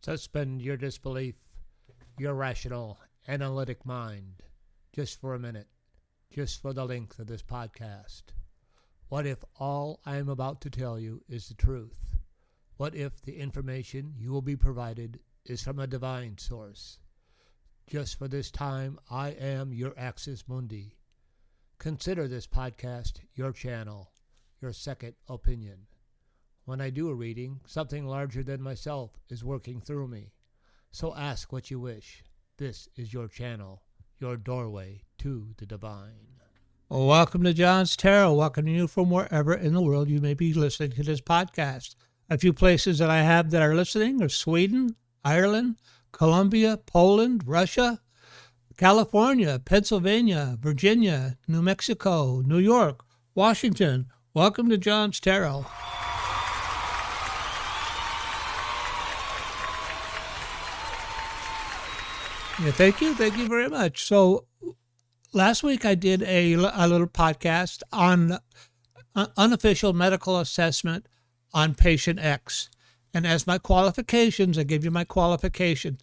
Suspend your disbelief, your rational, analytic mind, just for a minute, just for the length of this podcast. What if all I am about to tell you is the truth? What if the information you will be provided is from a divine source? Just for this time, I am your Axis Mundi. Consider this podcast your channel, your second opinion. When I do a reading, something larger than myself is working through me. So ask what you wish. This is your channel, your doorway to the divine. Welcome to John's Tarot. Welcome to you from wherever in the world you may be listening to this podcast. A few places that I have that are listening are Sweden, Ireland, Colombia, Poland, Russia, California, Pennsylvania, Virginia, New Mexico, New York, Washington. Welcome to John's Tarot. Yeah, thank you very much. So last week I did a little podcast on unofficial medical assessment on patient X. And as my qualifications, I give you my qualification.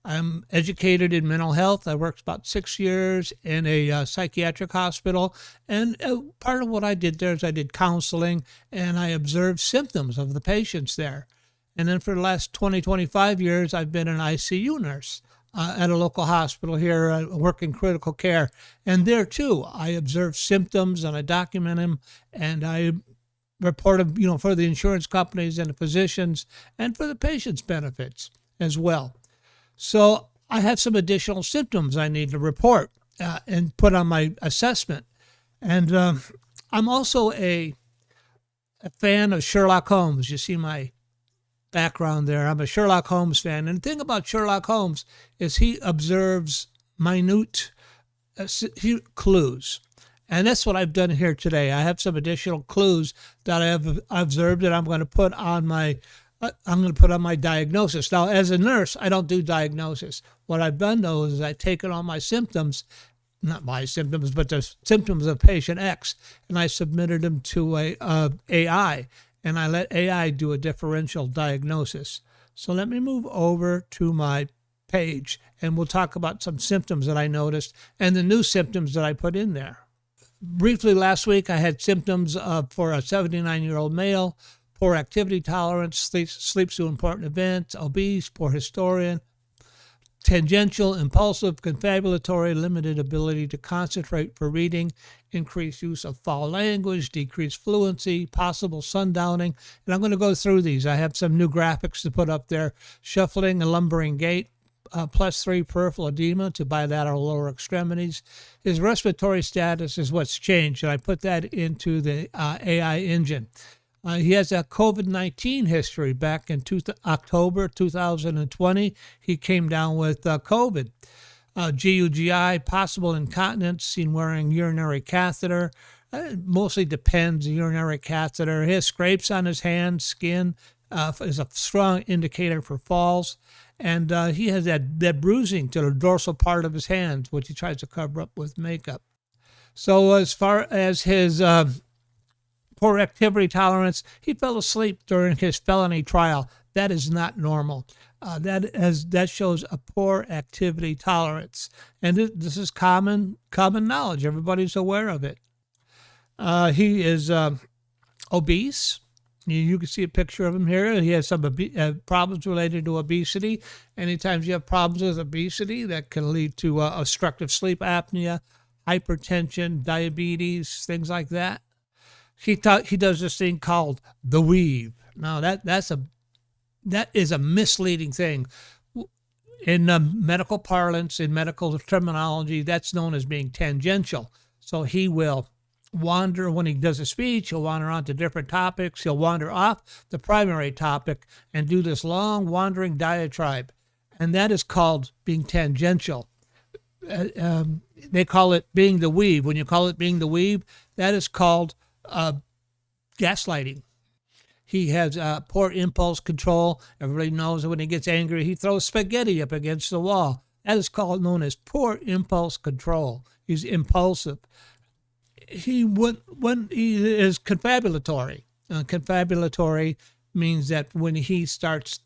I'm educated in mental health. I worked about 6 years in a psychiatric hospital. And part of what I did there is I did counseling and I observed symptoms of the patients there. And then for the last 25 years, I've been an ICU nurse at a local hospital here, working critical care. And there too, I observe symptoms and I document them and I report them, for the insurance companies and the physicians and for the patient's benefits as well. So I have some additional symptoms I need to report and put on my assessment. And I'm also a fan of Sherlock Holmes. You see my background there. I'm a Sherlock Holmes fan. And the thing about Sherlock Holmes is he observes minute clues. And that's what I've done here today. I have some additional clues that I have observed that I'm going to put on my diagnosis. Now, as a nurse, I don't do diagnosis. What I've done, though, is I've taken all my symptoms, not my symptoms, but the symptoms of patient X, and I submitted them to a AI, and I let AI do a differential diagnosis. So let me move over to my page, and we'll talk about some symptoms that I noticed and the new symptoms that I put in there. Briefly, last week, I had symptoms for a 79-year-old male, poor activity tolerance, sleeps through important events, obese, poor historian, tangential, impulsive, confabulatory, limited ability to concentrate for reading, increased use of foul language, decreased fluency, possible sundowning. And I'm going to go through these. I have some new graphics to put up there. Shuffling and lumbering gait, +3 peripheral edema to bilateral lower extremities. His respiratory status is what's changed, and I put that into the AI engine. He has a COVID-19 history. Back in October 2020, he came down with COVID. GUGI, possible incontinence, seen wearing urinary catheter. Mostly depends, urinary catheter. He has scrapes on his hands, skin is a strong indicator for falls. And he has that bruising to the dorsal part of his hands, which he tries to cover up with makeup. So as far as his poor activity tolerance, he fell asleep during his felony trial. That is not normal. That shows a poor activity tolerance. And this is common knowledge. Everybody's aware of it. He is obese. You can see a picture of him here. He has some problems related to obesity. Anytime you have problems with obesity, that can lead to obstructive sleep apnea, hypertension, diabetes, things like that. He does this thing called the weave. Now that is a misleading thing. In medical parlance, in medical terminology, that's known as being tangential. So he will wander when he does a speech. He'll wander on to different topics. He'll wander off the primary topic and do this long wandering diatribe. And that is called being tangential. They call it being the weave. When you call it being the weave, that is called gaslighting. He has poor impulse control. Everybody knows that when he gets angry, he throws spaghetti up against the wall. That is known as poor impulse control. He's impulsive. He is confabulatory. Confabulatory means that when he starts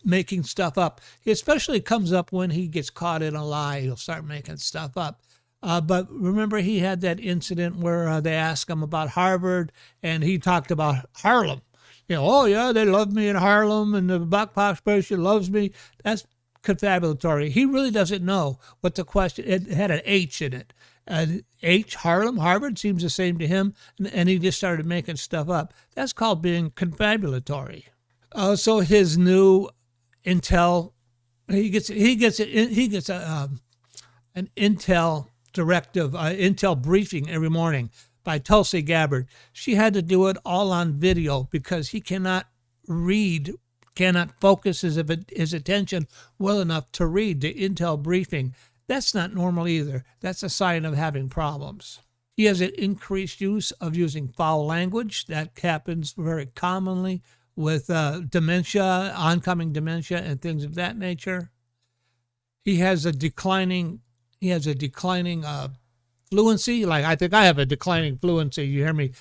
making stuff up. He especially comes up when he gets caught in a lie. He'll start making stuff up. But remember, he had that incident where they asked him about Harvard, and he talked about Harlem. Oh, yeah, they love me in Harlem, and the black population loves me. That's confabulatory. He really doesn't know what the question, it had an H in it. H, Harlem, Harvard, seems the same to him, and he just started making stuff up. That's called being confabulatory. So his new Intel, he gets an Intel directive, Intel briefing every morning by Tulsi Gabbard. She had to do it all on video because he cannot focus his attention well enough to read the Intel briefing. That's not normal either. That's a sign of having problems. He has an increased use of using foul language. That happens very commonly with dementia, oncoming dementia, and things of that nature. He has a declining fluency. Like, I think I have a declining fluency. You hear me?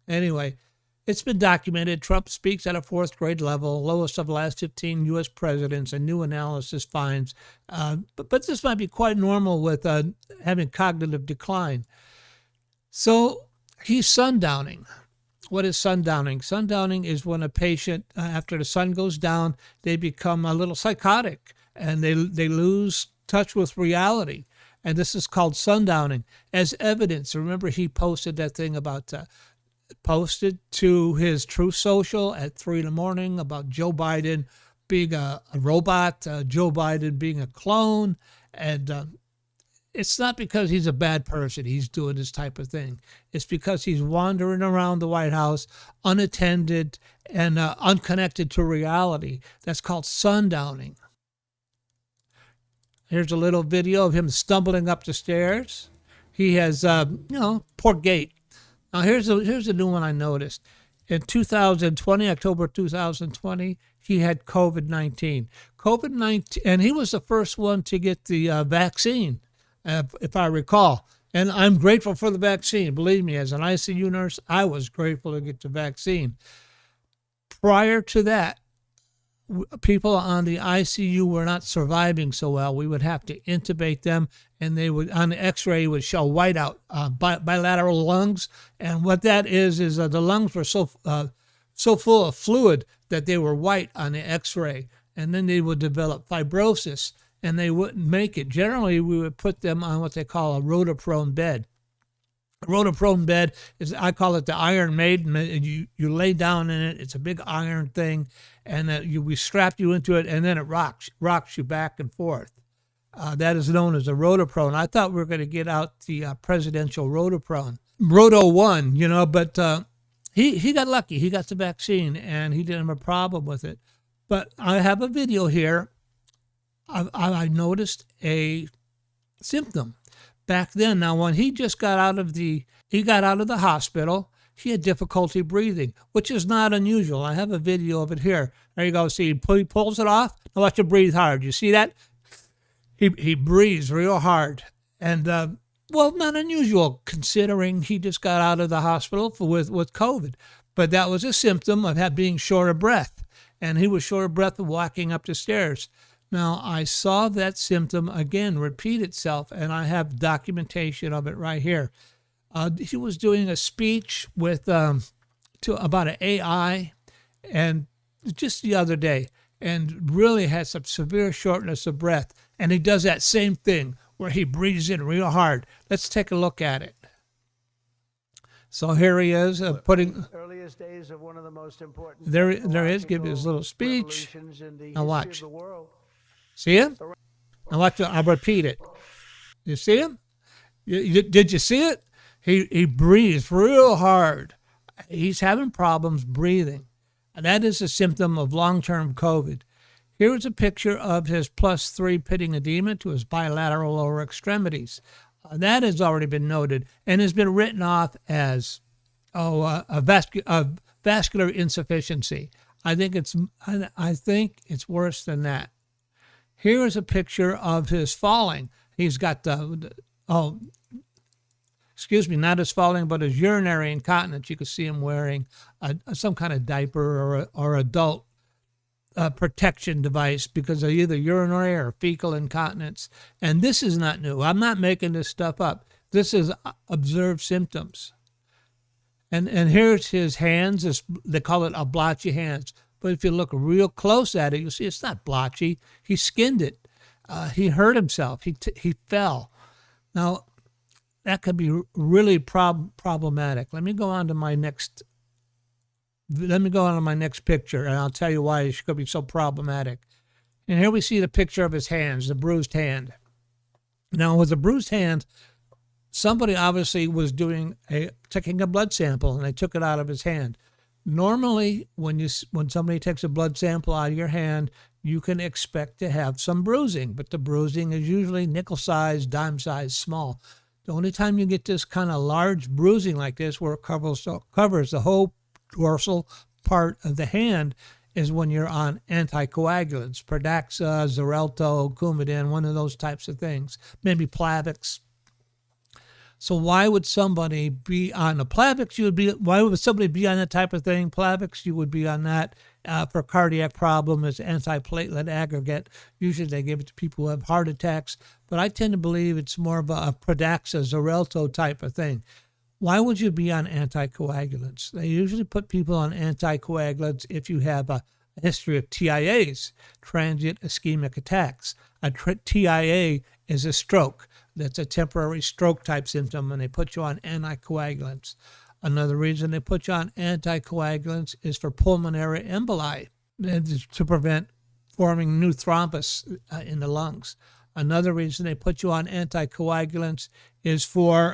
Anyway, it's been documented. Trump speaks at a 4th grade level, lowest of the last 15 U.S. presidents, and new analysis finds. But this might be quite normal with having cognitive decline. So he's sundowning. What is sundowning? Sundowning is when a patient, after the sun goes down, they become a little psychotic and they lose touch with reality. And this is called sundowning. As evidence, remember he posted that thing about, posted to his Truth Social at 3 a.m. about Joe Biden being a robot, Joe Biden being a clone. And it's not because he's a bad person he's doing this type of thing. It's because he's wandering around the White House unattended and unconnected to reality. That's called sundowning. Here's a little video of him stumbling up the stairs. He has, poor gait. Now, here's a new one I noticed. In 2020, October 2020, he had COVID-19. And he was the first one to get the vaccine, if I recall. And I'm grateful for the vaccine. Believe me, as an ICU nurse, I was grateful to get the vaccine. Prior to that, people on the ICU were not surviving so well. We would have to intubate them, and they would, on the X-ray, would show whiteout, bilateral lungs. And what that is the lungs were so full of fluid that they were white on the X-ray, and then they would develop fibrosis, and they wouldn't make it. Generally, we would put them on what they call a rotoprone bed. A rotoprone bed is, I call it the Iron Maiden. You lay down in it. It's a big iron thing, and we strap you into it, and then it rocks you back and forth. That is known as a rotoprone. I thought we were going to get out the presidential rotoprone, Roto 1, but he got lucky. He got the vaccine, and he didn't have a problem with it. But I have a video here. I noticed a symptom back then. Now, when he just got out of the hospital, he had difficulty breathing, which is not unusual. I have a video of it here. There you go. See, he pulls it off. Now watch him breathe hard. You see that? He breathes real hard. And, not unusual considering he just got out of the hospital with COVID. But that was a symptom of being short of breath. And he was short of breath walking up the stairs. Now, I saw that symptom again repeat itself, and I have documentation of it right here. He was doing a speech with about an AI, and just the other day, and really had some severe shortness of breath. And he does that same thing where he breathes in real hard. Let's take a look at it. So here he is putting. Earliest days of one of the most important. There he is, giving his little speech. Now watch. See him? Now watch. I'll repeat it. You see him? Did you see it? He breathes real hard. He's having problems breathing. And that is a symptom of long-term COVID. Here is a picture of his +3 pitting edema to his bilateral lower extremities. That has already been noted and has been written off as a vascular insufficiency. I think it's worse than that. Here is a picture of his falling. He's got not his falling, but his urinary incontinence. You can see him wearing some kind of diaper or adult protection device because of either urinary or fecal incontinence. And this is not new. I'm not making this stuff up. This is observed symptoms. And here's his hands. They call it a blotchy hands. But if you look real close at it, you'll see it's not blotchy. He skinned it. He hurt himself. He fell. Now, that could be really problematic. Let me go on to my next picture, and I'll tell you why it could be so problematic. And here we see the picture of his hands, the bruised hand. Now, with the bruised hand, somebody obviously was taking a blood sample, and they took it out of his hand. Normally, when somebody takes a blood sample out of your hand, you can expect to have some bruising, but the bruising is usually nickel-sized, dime-sized, small. The only time you get this kind of large bruising like this, where it covers the whole dorsal part of the hand, is when you're on anticoagulants, Pradaxa, Xarelto, Coumadin, one of those types of things, maybe Plavix. So why would somebody be on the Plavix? Why would somebody be on that type of thing? Plavix, you would be on that for cardiac problem as antiplatelet aggregate. Usually they give it to people who have heart attacks, but I tend to believe it's more of a Pradaxa, Xarelto type of thing. Why would you be on anticoagulants? They usually put people on anticoagulants if you have a history of TIAs, transient ischemic attacks. A TIA is a stroke. That's a temporary stroke type symptom, and they put you on anticoagulants. Another reason they put you on anticoagulants is for pulmonary emboli, to prevent forming new thrombus in the lungs. Another reason they put you on anticoagulants is for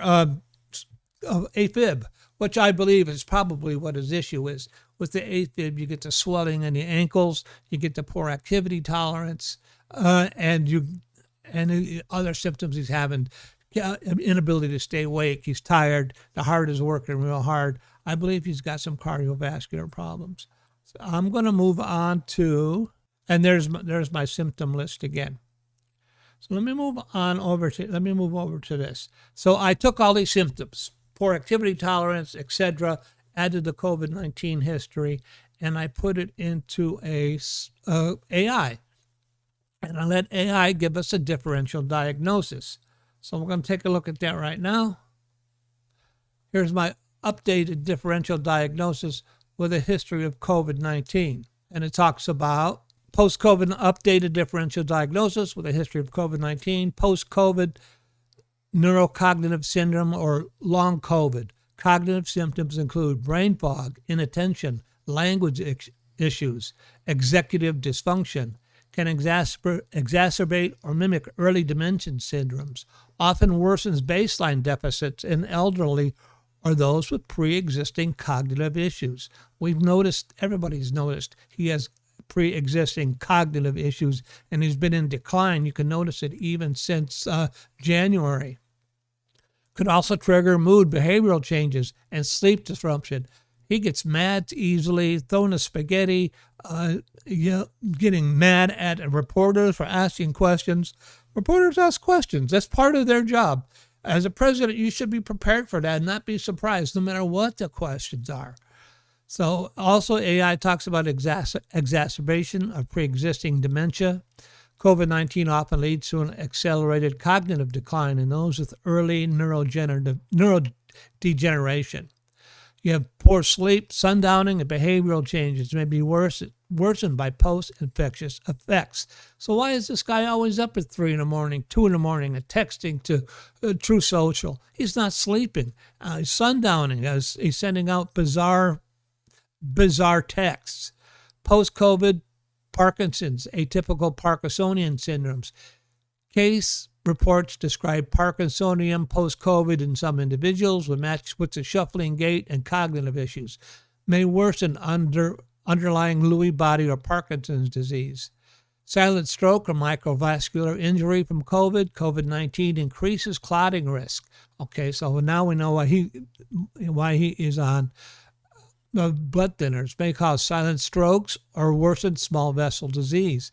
AFib, which I believe is probably what his issue is. With the AFib, you get the swelling in the ankles, you get the poor activity tolerance, and other symptoms he's having, inability to stay awake. He's tired. The heart is working real hard. I believe he's got some cardiovascular problems. So I'm going to move on to, and there's my symptom list again. So let me move over to this. So I took all these symptoms, poor activity tolerance, etc., added the COVID-19 history, and I put it into AI. And I let AI give us a differential diagnosis. So we're going to take a look at that right now. Here's my updated differential diagnosis with a history of COVID-19. And it talks about post-COVID updated differential diagnosis with a history of COVID-19, post-COVID neurocognitive syndrome or long COVID. Cognitive symptoms include brain fog, inattention, language issues, executive dysfunction, can exacerbate or mimic early dementia syndromes, often worsens baseline deficits in elderly or those with pre-existing cognitive issues. Everybody's noticed he has pre-existing cognitive issues, and he's been in decline. You can notice it even since January. Could also trigger mood, behavioral changes, and sleep disruption. He gets mad easily, throwing a spaghetti, getting mad at reporters for asking questions. Reporters ask questions. That's part of their job. As a president, you should be prepared for that and not be surprised no matter what the questions are. So also AI talks about exacerbation of pre-existing dementia. COVID-19 often leads to an accelerated cognitive decline in those with early neurodegeneration. You have poor sleep, sundowning, and behavioral changes may be worsened by post-infectious effects. So why is this guy always up at 3 in the morning, 2 in the morning, and texting to True Social? He's not sleeping. He's sundowning. He's sending out bizarre texts. Post-COVID Parkinson's, atypical Parkinsonian syndromes. Case reports describe Parkinsonian post-COVID in some individuals with the shuffling gait and cognitive issues. May worsen underlying Lewy body or Parkinson's disease. Silent stroke or microvascular injury from COVID-19 increases clotting risk. Okay, so now we know why he is on blood thinners. May cause silent strokes or worsen small vessel disease.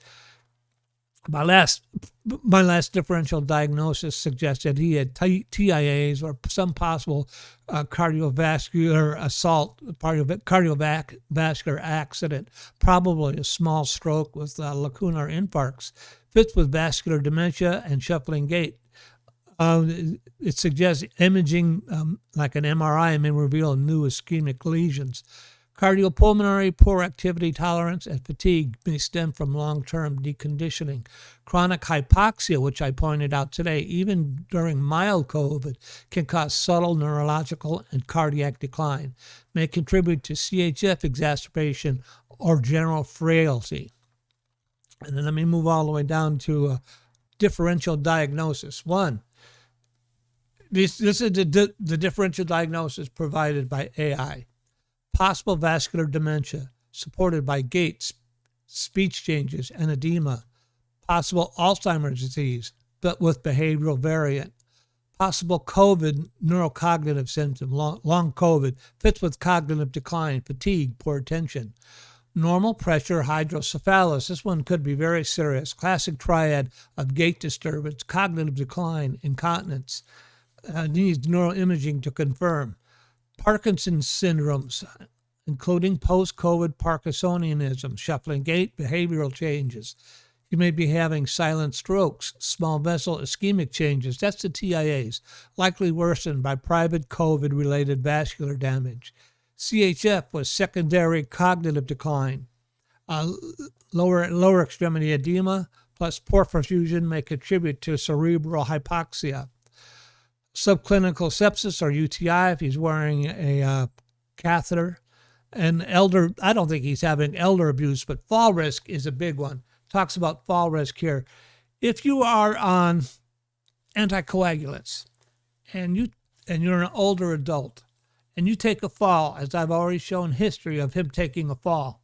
My last differential diagnosis suggested he had TIAs or some possible cardiovascular assault, cardiovascular accident, probably a small stroke with lacunar infarcts. Fits with vascular dementia and shuffling gait. It suggests imaging like an MRI may reveal new ischemic lesions. Cardiopulmonary, poor activity tolerance, and fatigue may stem from long-term deconditioning. Chronic hypoxia, which I pointed out today, even during mild COVID, can cause subtle neurological and cardiac decline, may contribute to CHF exacerbation or general frailty. And then let me move all the way down to differential diagnosis. One, this is the differential diagnosis provided by AI. Possible vascular dementia, supported by gait, speech changes, and edema. Possible Alzheimer's disease, but with behavioral variant. Possible COVID neurocognitive symptom, long COVID, fits with cognitive decline, fatigue, poor attention. Normal pressure hydrocephalus, this one could be very serious. Classic triad of gait disturbance, cognitive decline, incontinence. Needs neuroimaging to confirm. Parkinson's syndromes, including post-COVID Parkinsonianism, shuffling gait, behavioral changes. You may be having silent strokes, small vessel ischemic changes. That's the TIAs, likely worsened by private COVID-related vascular damage. CHF was secondary cognitive decline. Lower extremity edema plus poor perfusion may contribute to cerebral hypoxia. Subclinical sepsis or UTI if he's wearing a catheter. And I don't think he's having elder abuse, but fall risk is a big one. Talks about fall risk here. If you are on anticoagulants and you're an older adult and you take a fall, as I've already shown history of him taking a fall,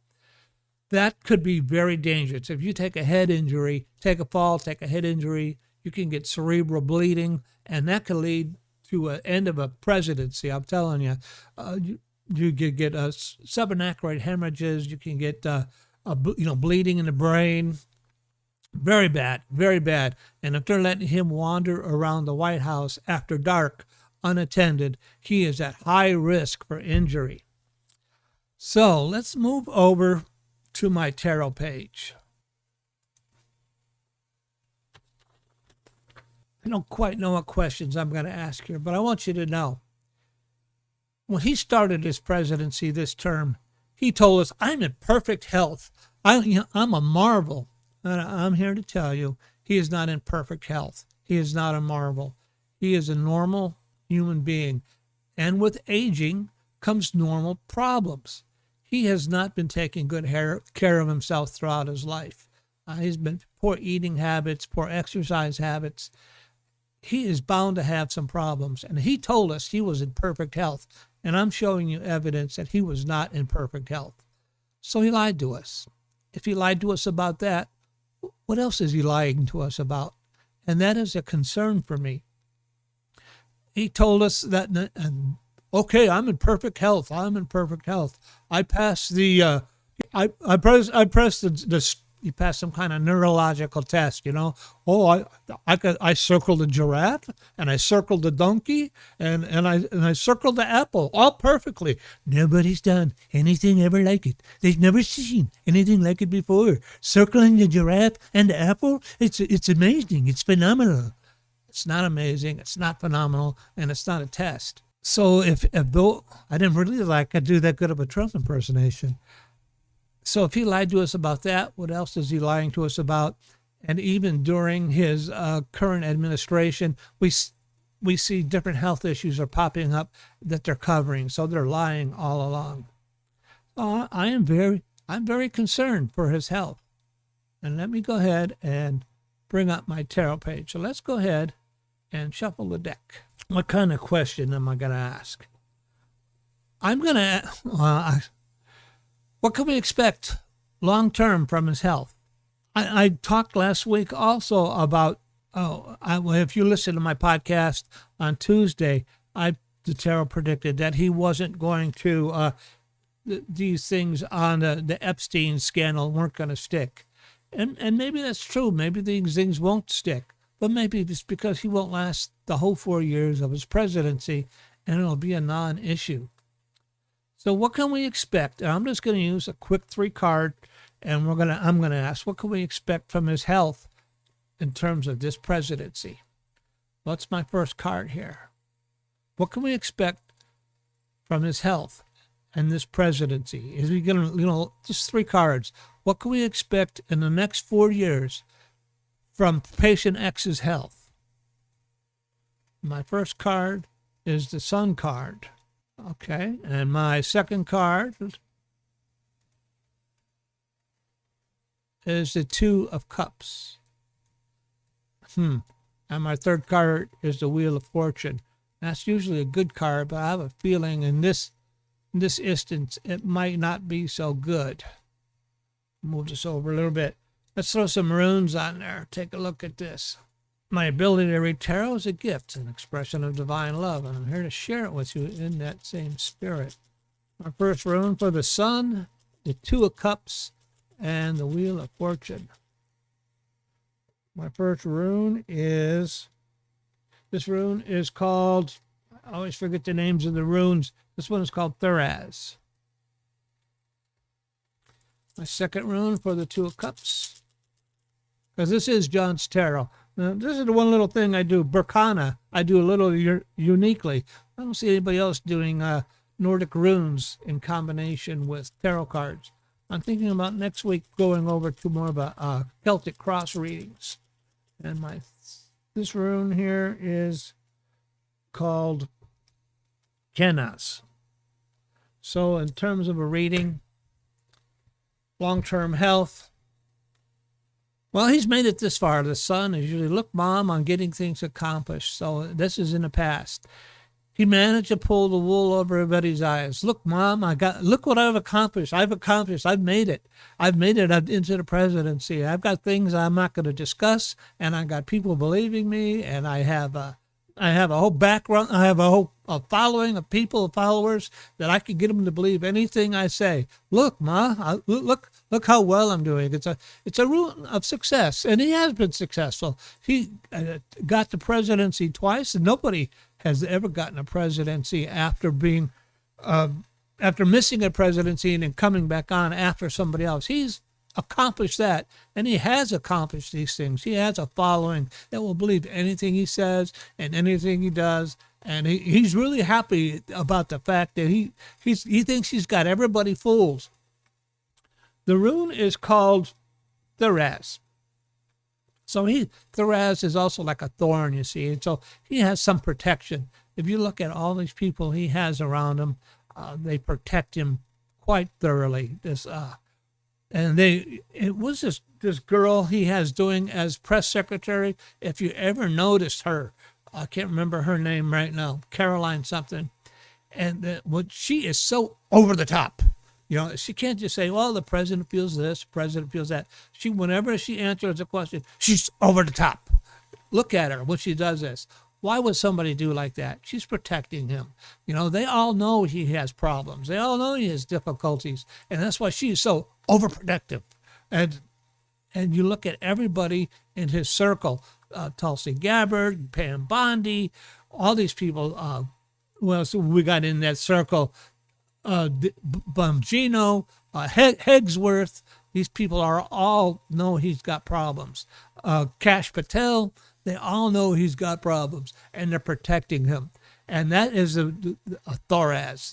that could be very dangerous. If you take a head injury, take a fall, take a head injury, you can get cerebral bleeding, and that can lead to an end of a presidency. I'm telling you, you could get subarachnoid hemorrhages. You can get bleeding in the brain. Very bad, very bad. And if they're letting him wander around the White House after dark, unattended, he is at high risk for injury. So let's move over to my tarot page. I don't quite know what questions I'm going to ask here, but I want you to know. When he started his presidency this term, he told us, I'm in perfect health. I'm a marvel. And I'm here to tell you, he is not in perfect health. He is not a marvel. He is a normal human being. And with aging comes normal problems. He has not been taking good care of himself throughout his life. He's been poor eating habits, poor exercise habits. He is bound to have some problems. And he told us he was in perfect health. And I'm showing you evidence that he was not in perfect health. So he lied to us. If he lied to us about that, what else is he lying to us about? And that is a concern for me. He told us that, okay, I'm in perfect health. I'm in perfect health. I passed the, he passed some kind of neurological test, Oh, I circled a giraffe, and I circled a donkey, and I circled the apple, all perfectly. Nobody's done anything ever like it. They've never seen anything like it before. Circling the giraffe and the apple, it's amazing. It's phenomenal. It's not amazing. It's not phenomenal, and it's not a test. So if though I didn't really like I do that good of a Trump impersonation. So if he lied to us about that, what else is he lying to us about? And even during his current administration, we see different health issues are popping up that they're covering. So they're lying all along. I'm very concerned for his health. And let me go ahead and bring up my tarot page. So let's go ahead and shuffle the deck. What kind of question am I going to ask? I'm going to... what can we expect long-term from his health? I talked last week also about, if you listen to my podcast on Tuesday, the tarot predicted that he wasn't going to, these things on the Epstein scandal weren't going to stick. And maybe that's true. Maybe these things won't stick. But maybe it's because he won't last the whole 4 years of his presidency, and it'll be a non-issue. So what can we expect? And I'm just going to use a quick 3 card, and I'm going to ask, what can we expect from his health in terms of this presidency? What's my first card here? What can we expect from his health and this presidency? Is he going to, just 3 cards. What can we expect in the next 4 years from patient X's health? My first card is the Sun card. Okay, and my second card is the 2 of Cups. And my third card is the Wheel of Fortune. That's usually a good card, but I have a feeling in this instance it might not be so good. Move this over a little bit. Let's throw some runes on there. Take a look at this. My ability to read tarot is a gift, an expression of divine love, and I'm here to share it with you in that same spirit. My first rune for the Sun, the 2 of Cups, and the Wheel of Fortune. My first rune is, this rune is called, I always forget the names of the runes. This one is called Thuraz. My second rune for the 2 of Cups, because this is JohnsTarot. Now, this is the one little thing I do, Berkana. I do a little uniquely. I don't see anybody else doing Nordic runes in combination with tarot cards. I'm thinking about next week going over to more of a Celtic cross readings. And this rune here is called Kenas. So in terms of a reading, long-term health, well, he's made it this far. The Sun is usually, look, Mom, I'm getting things accomplished. So this is in the past. He managed to pull the wool over everybody's eyes. Look, Mom, look what I've accomplished. I've made it. I've made it into the presidency. I've got things I'm not going to discuss, and I've got people believing me, and I have a whole background. I have a following of followers that I can get them to believe anything I say. Look, Ma, look how well I'm doing. It's a rune of success, and he has been successful. He got the presidency twice, and nobody has ever gotten a presidency after missing a presidency and then coming back on after somebody else. He's accomplished that, and he has accomplished these things. He has a following that will believe anything he says and anything he does, and he's really happy about the fact that he thinks he's got everybody fooled. The rune is called Thuraz. So Thuraz is also like a thorn, you see, and so he has some protection. If you look at all these people he has around him, they protect him quite thoroughly. It was this girl he has doing as press secretary. If you ever noticed her, I can't remember her name right now, Caroline something, and she is so over the top. She can't just say, well, the president feels this, the president feels that. Whenever she answers a question, she's over the top. Look at her when she does this. Why would somebody do like that? She's protecting him. They all know he has problems. They all know he has difficulties. And that's why she's so overprotective. And you look at everybody in his circle, Tulsi Gabbard, Pam Bondi, all these people. So we got in that circle, Bongino, Hegsworth. These people all know he's got problems. Kash Patel, they all know he's got problems, and they're protecting him. And that is a Thuraz.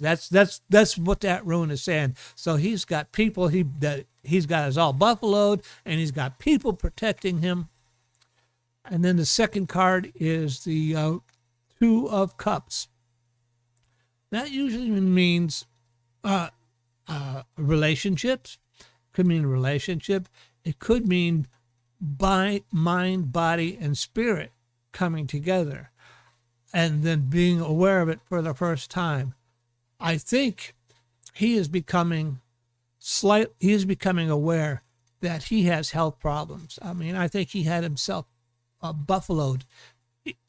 That's what that rune is saying. So he's got people he's got us all buffaloed, and he's got people protecting him. And then the second card is the 2 of Cups. That usually means relationships. Could mean a relationship. It could mean mind, body, and spirit coming together, and then being aware of it for the first time. I think he is becoming aware that he has health problems. I think he had himself buffaloed.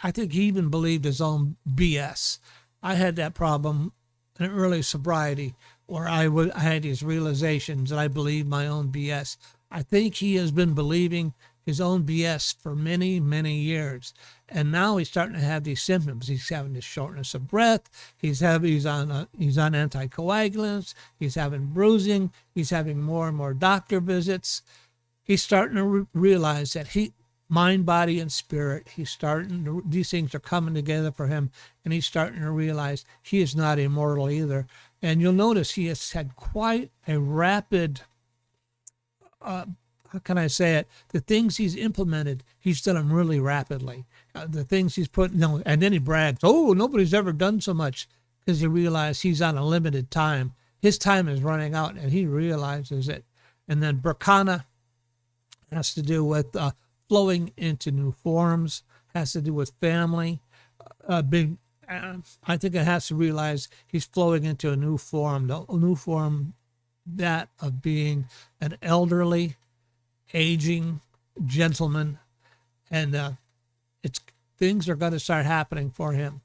I think he even believed his own BS. I had that problem in early sobriety, where I had these realizations that I believed my own BS. I think he has been believing his own BS for many, many years. And now he's starting to have these symptoms. He's having this shortness of breath. He's on anticoagulants. He's having bruising. He's having more and more doctor visits. He's starting to realize that mind, body, and spirit, these things are coming together for him. And he's starting to realize he is not immortal either. And you'll notice he has had quite a rapid, how can I say it? The things he's implemented, he's done them really rapidly. The things he's put, and then he brags, oh, nobody's ever done so much, because he realized he's on a limited time. His time is running out, and he realizes it. And then Berkana has to do with flowing into new forms, has to do with family. I think it has to realize he's flowing into a new form that of being an elderly, aging gentleman, and things are going to start happening for him.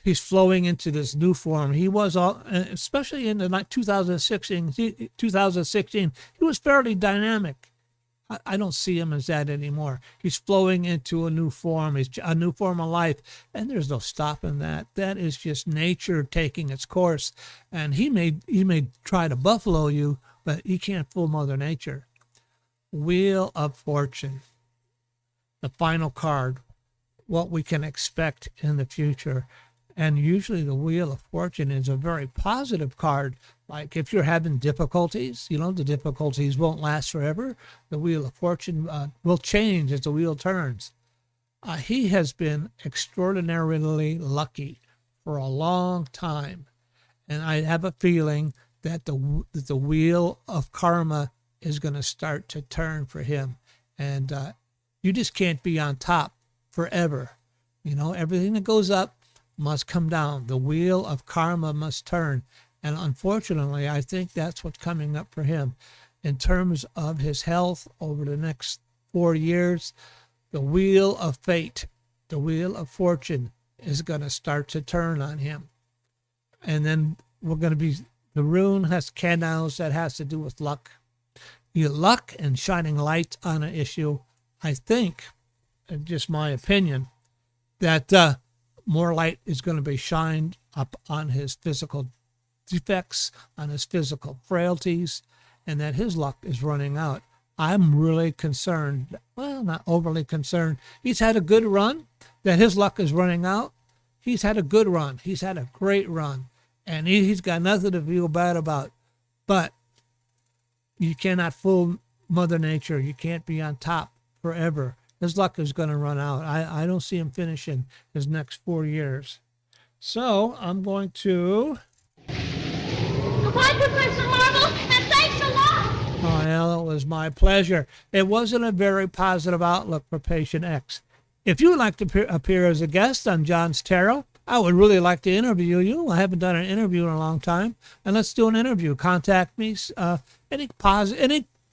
He's flowing into this new form. He was especially in the 2016. He was fairly dynamic. I don't see him as that anymore. He's flowing into a new form. He's a new form of life, and there's no stopping that. That is just nature taking its course. And he may try to buffalo you, but he can't fool Mother Nature. Wheel of Fortune, the final card, what we can expect in the future. And usually the Wheel of Fortune is a very positive card. Like if you're having difficulties, the difficulties won't last forever. The Wheel of Fortune will change as the wheel turns. He has been extraordinarily lucky for a long time. And I have a feeling that the wheel of karma is going to start to turn for him. And you just can't be on top forever. Everything that goes up must come down. The wheel of karma must turn. And unfortunately, I think that's what's coming up for him. In terms of his health over the next 4 years, the wheel of fate, the wheel of fortune is going to start to turn on him. And then the rune has candles that has to do with luck. Luck and shining light on an issue. I think, just my opinion, that more light is going to be shined up on his physical defects, on his physical frailties, and that his luck is running out. I'm really concerned. Well, not overly concerned. He's had a good run, that his luck is running out. He's had a good run. He's had a great run, and he's got nothing to feel bad about. But you cannot fool Mother Nature. You can't be on top forever. His luck is going to run out. I don't see him finishing his next 4 years. So I'm going to... Goodbye, Professor Marvel, and thanks a lot. Oh, well, it was my pleasure. It wasn't a very positive outlook for Patient X. If you would like to appear as a guest on John's Tarot, I would really like to interview you. I haven't done an interview in a long time. And let's do an interview. Contact me. Any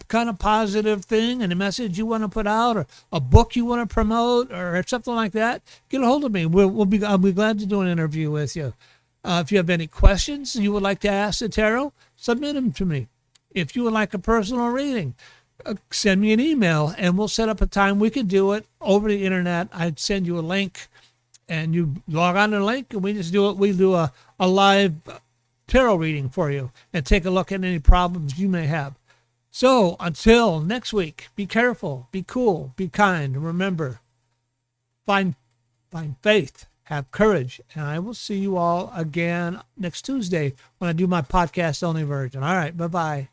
kind of positive thing and a message you want to put out, or a book you want to promote, or something like that, get a hold of me. I'll be glad to do an interview with you. If you have any questions you would like to ask the tarot, submit them to me. If you would like a personal reading, send me an email, and we'll set up a time we can do it over the internet. I'd send you a link, and you log on to the link, and we just do it. We do a live tarot reading for you and take a look at any problems you may have. So until next week, be careful, be cool, be kind, and remember, find faith, have courage, and I will see you all again next Tuesday when I do my podcast only version. All right, bye-bye.